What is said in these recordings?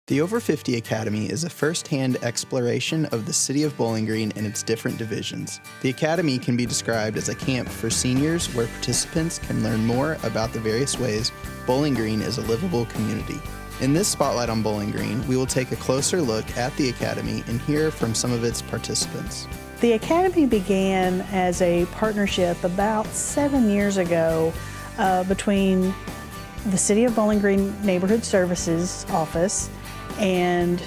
The Over 50 Academy is a first-hand exploration of the city of Bowling Green and its different divisions. The Academy can be described as a camp for seniors where participants can learn more about the various ways Bowling Green is a livable community. In this Spotlight on Bowling Green, we will take a closer look at the Academy and hear from some of its participants. The Academy began as a partnership about 7 years ago between the City of Bowling Green Neighborhood Services Office and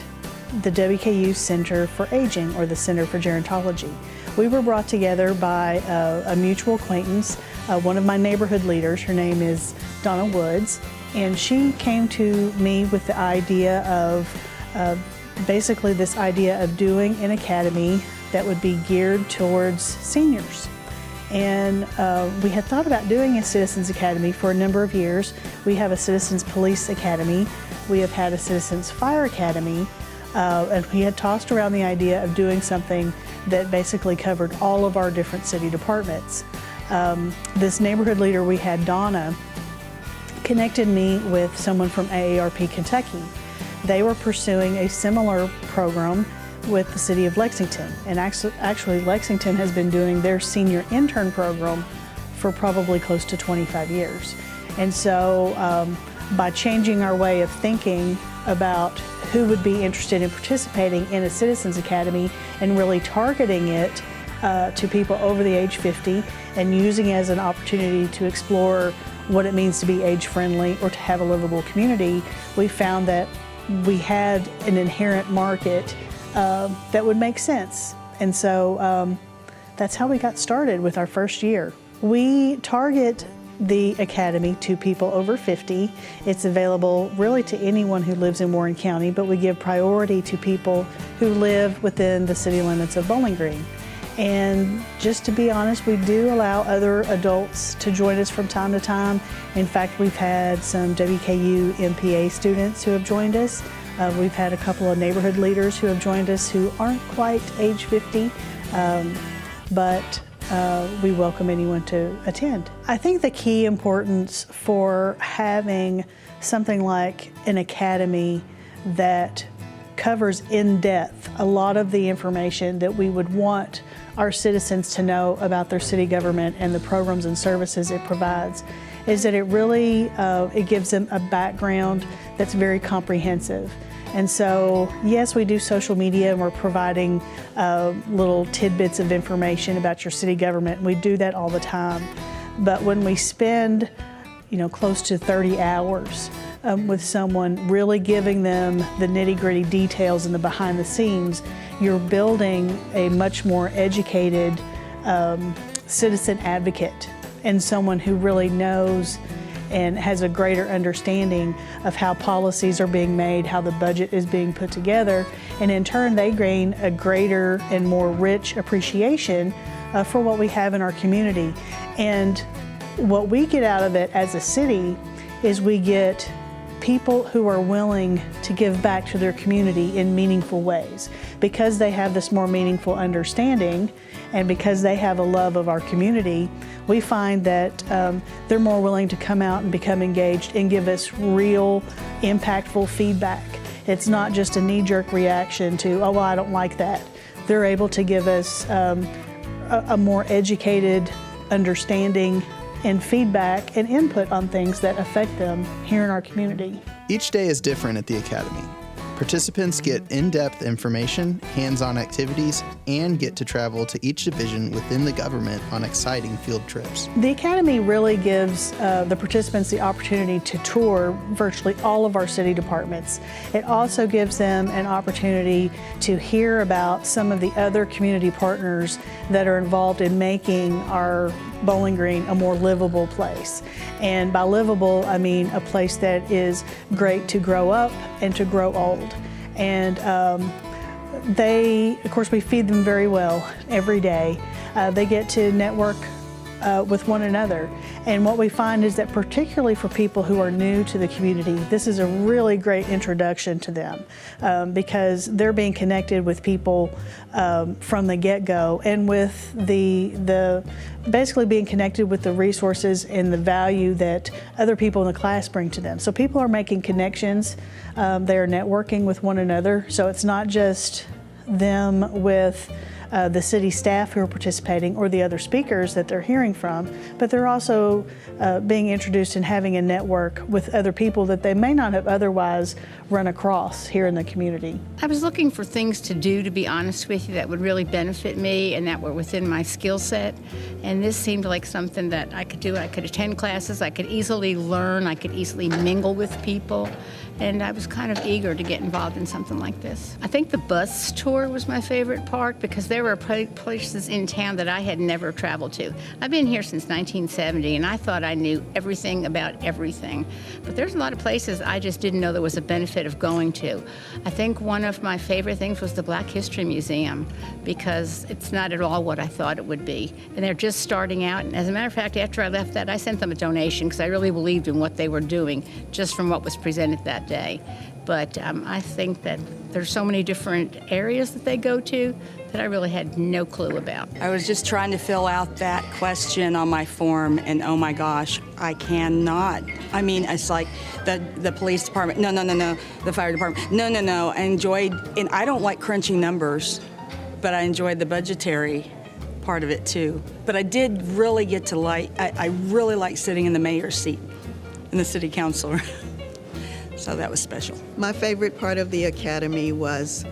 the WKU Center for Aging, or the Center for Gerontology. We were brought together by a mutual acquaintance, one of my neighborhood leaders. Her name is Donna Woods, and she came to me with the idea of basically this idea of doing an academy that would be geared towards seniors. And we had thought about doing a Citizens Academy for a number of years. We have a Citizens Police Academy. We have had a Citizens Fire Academy. And we had tossed around the idea of doing something that basically covered all of our different city departments. This neighborhood leader we had, Donna, connected me with someone from AARP Kentucky. They were pursuing a similar program with the city of Lexington. And actually Lexington has been doing their senior intern program for probably close to 25 years. And so by changing our way of thinking about who would be interested in participating in a Citizens Academy and really targeting it to people over the age 50 and using it as an opportunity to explore what it means to be age-friendly or to have a livable community, we found that we had an inherent market that would make sense. And so that's how we got started with our first year. We target the Academy to people over 50. It's available really to anyone who lives in Warren County, but we give priority to people who live within the city limits of Bowling Green. And just to be honest, we do allow other adults to join us from time to time. In fact, we've had some WKU MPA students who have joined us. We've had a couple of neighborhood leaders who have joined us who aren't quite age 50, but we welcome anyone to attend. I think the key importance for having something like an academy that covers in depth a lot of the information that we would want our citizens to know about their city government and the programs and services it provides is that it really it gives them a background that's very comprehensive. And so, yes, we do social media and we're providing little tidbits of information about your city government. We do that all the time. But when we spend, close to 30 hours with someone, really giving them the nitty-gritty details and the behind the scenes, you're building a much more educated citizen advocate and someone who really knows and has a greater understanding of how policies are being made, how the budget is being put together, and in turn they gain a greater and more rich appreciation for what we have in our community. And what we get out of it as a city is we get people who are willing to give back to their community in meaningful ways. Because they have this more meaningful understanding and because they have a love of our community, we find that they're more willing to come out and become engaged and give us real, impactful feedback. It's not just a knee-jerk reaction to, oh, well, I don't like that. They're able to give us a more educated understanding and feedback and input on things that affect them here in our community. Each day is different at the Academy. Participants get in-depth information, hands-on activities, and get to travel to each division within the government on exciting field trips. The Academy really gives the participants the opportunity to tour virtually all of our city departments. It also gives them an opportunity to hear about some of the other community partners that are involved in making our Bowling Green a more livable place. And by livable, I mean a place that is great to grow up and to grow old. And of course, we feed them very well every day. They get to network with one another. And what we find is that particularly for people who are new to the community, this is a really great introduction to them because they're being connected with people from the get-go, and with the basically being connected with the resources and the value that other people in the class bring to them. So people are making connections, they are networking with one another, so it's not just them with the city staff who are participating or the other speakers that they're hearing from, but they're also being introduced and having a network with other people that they may not have otherwise run across here in the community. I was looking for things to do, to be honest with you, that would really benefit me and that were within my skill set. And this seemed like something that I could do. I could attend classes, I could easily learn, I could easily mingle with people. And I was kind of eager to get involved in something like this. I think the bus tour was my favorite part because there were places in town that I had never traveled to. I've been here since 1970 and I thought I knew everything about everything. But there's a lot of places I just didn't know there was a benefit of going to. I think one of my favorite things was the Black History Museum because it's not at all what I thought it would be. And they're just starting out. And as a matter of fact, after I left that, I sent them a donation because I really believed in what they were doing just from what was presented that day. But I think that there's so many different areas that they go to that I really had no clue about. I was just trying to fill out that question on my form, and oh my gosh, I cannot. I mean, it's like the police department, no, the fire department, no. I enjoyed, and I don't like crunching numbers, but I enjoyed the budgetary part of it too. But I did really get to I really like sitting in the mayor's seat, in the city council. So that was special. My favorite part of the academy was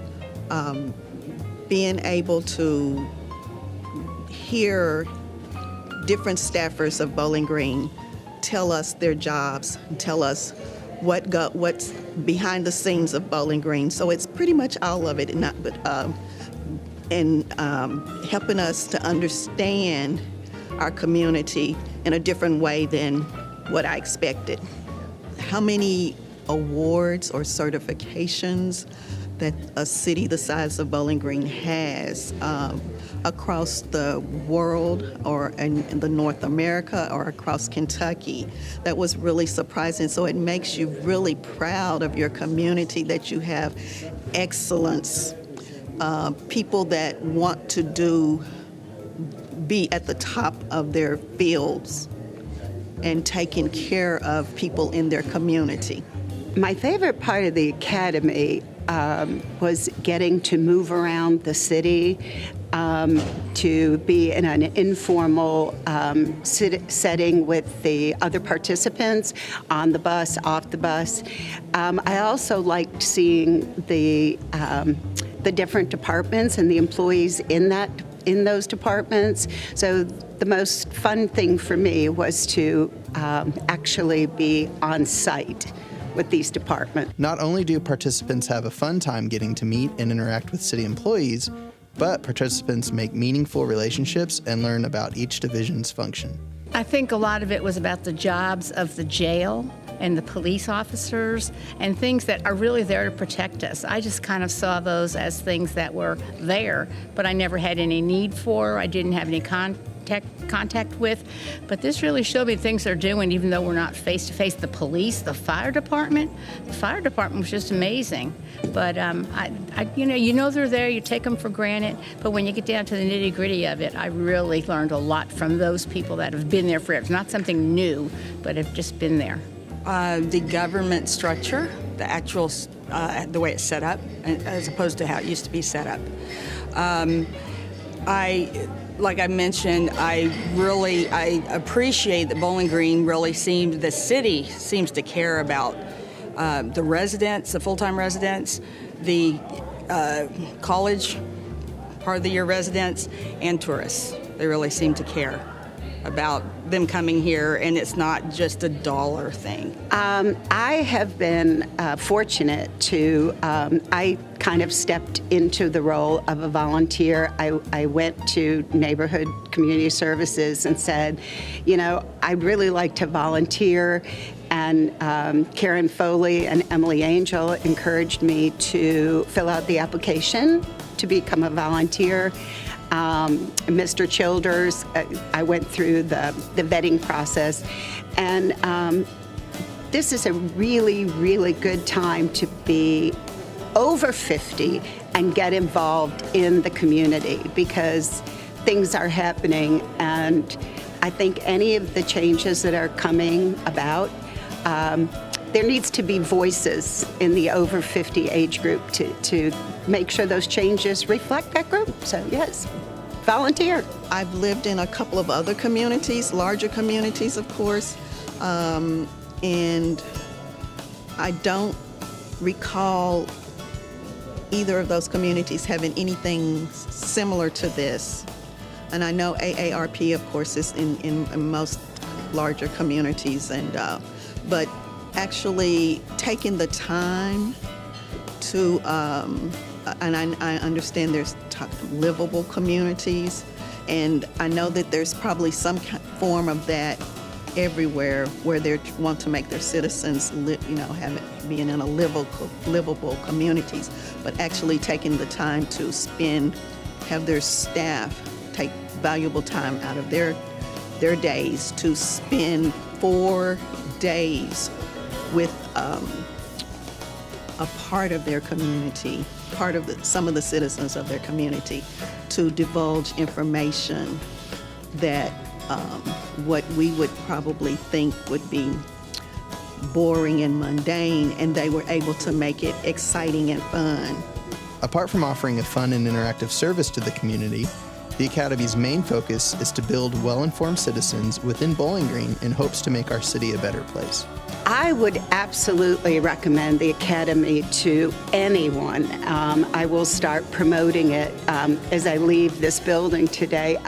being able to hear different staffers of Bowling Green tell us their jobs, tell us what's behind the scenes of Bowling Green. So it's pretty much all of it, and helping us to understand our community in a different way than what I expected. How many awards or certifications that a city the size of Bowling Green has across the world or in the North America or across Kentucky. That was really surprising. So it makes you really proud of your community that you have excellence, people that want to be at the top of their fields and taking care of people in their community. My favorite part of the academy was getting to move around the city, to be in an informal setting with the other participants on the bus, off the bus. I also liked seeing the different departments and the employees in those departments. So the most fun thing for me was to actually be on site with these departments. Not only do participants have a fun time getting to meet and interact with city employees, but participants make meaningful relationships and learn about each division's function. I think a lot of it was about the jobs of the jail and the police officers and things that are really there to protect us. I just kind of saw those as things that were there, but I never had any need for. I didn't have any contact with, but this really showed me things they're doing even though we're not face to face. The police, the fire department was just amazing. But you know they're there, you take them for granted, but when you get down to the nitty gritty of it, I really learned a lot from those people that have been there forever. It's not something new, but have just been there. The government structure, the actual, the way it's set up, as opposed to how it used to be set up. Like I mentioned, I appreciate that Bowling Green the city seems to care about the residents, the full-time residents, the college part of the year residents, and tourists. They really seem to care about them coming here, and it's not just a dollar thing. I have been fortunate to, I kind of stepped into the role of a volunteer. I went to Neighborhood Community Services and said, I'd really like to volunteer. And Karen Foley and Emily Angel encouraged me to fill out the application to become a volunteer. Mr. Childers, I went through the vetting process, and this is a really, really good time to be over 50 and get involved in the community because things are happening, and I think any of the changes that are coming about, there needs to be voices in the over 50 age group to make sure those changes reflect that group. So yes, volunteer. I've lived in a couple of other communities, larger communities, of course, and I don't recall either of those communities having anything similar to this. And I know AARP, of course, is in most larger communities, but actually taking the time to, and I understand there's livable communities, and I know that there's probably some form of that everywhere where they want to make their citizens being in a livable communities, but actually taking the time to have their staff take valuable time out of their days to spend 4 days with a part of their community, some of the citizens of their community, to divulge information that what we would probably think would be boring and mundane, and they were able to make it exciting and fun. Apart from offering a fun and interactive service to the community, the Academy's main focus is to build well-informed citizens within Bowling Green in hopes to make our city a better place. I would absolutely recommend the Academy to anyone. I will start promoting it as I leave this building today.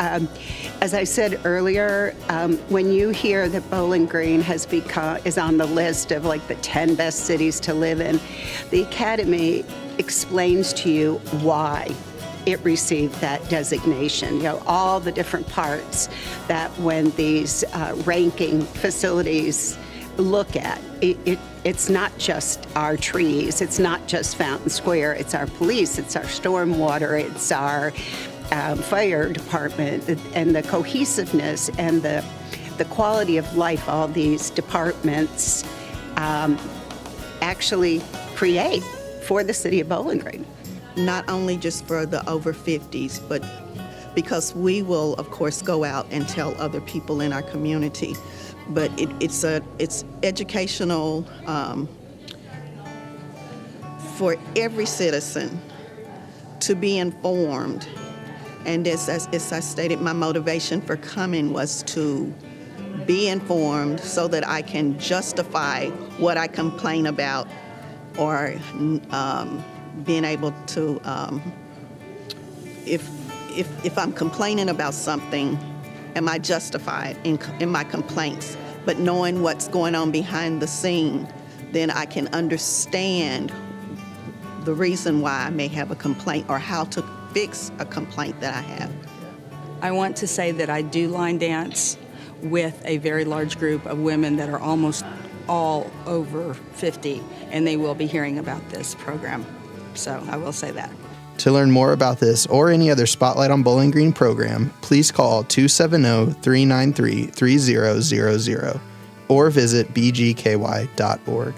As I said earlier, when you hear that Bowling Green is on the list of like the 10 best cities to live in, the Academy explains to you why it received that designation. All the different parts that when these ranking facilities look at. It's not just our trees, it's not just Fountain Square, it's our police, it's our stormwater, it's our fire department, and the cohesiveness and the quality of life all these departments actually create for the city of Bowling Green. Not only just for the over 50s, but because we will, of course, go out and tell other people in our community. But it's educational for every citizen to be informed. And as I stated, my motivation for coming was to be informed so that I can justify what I complain about, or being able to, if I'm complaining about something, am I justified in my complaints? But knowing what's going on behind the scene, then I can understand the reason why I may have a complaint or how to fix a complaint that I have. I want to say that I do line dance with a very large group of women that are almost all over 50, and they will be hearing about this program. So I will say that. To learn more about this or any other Spotlight on Bowling Green program, please call 270-393-3000 or visit bgky.org.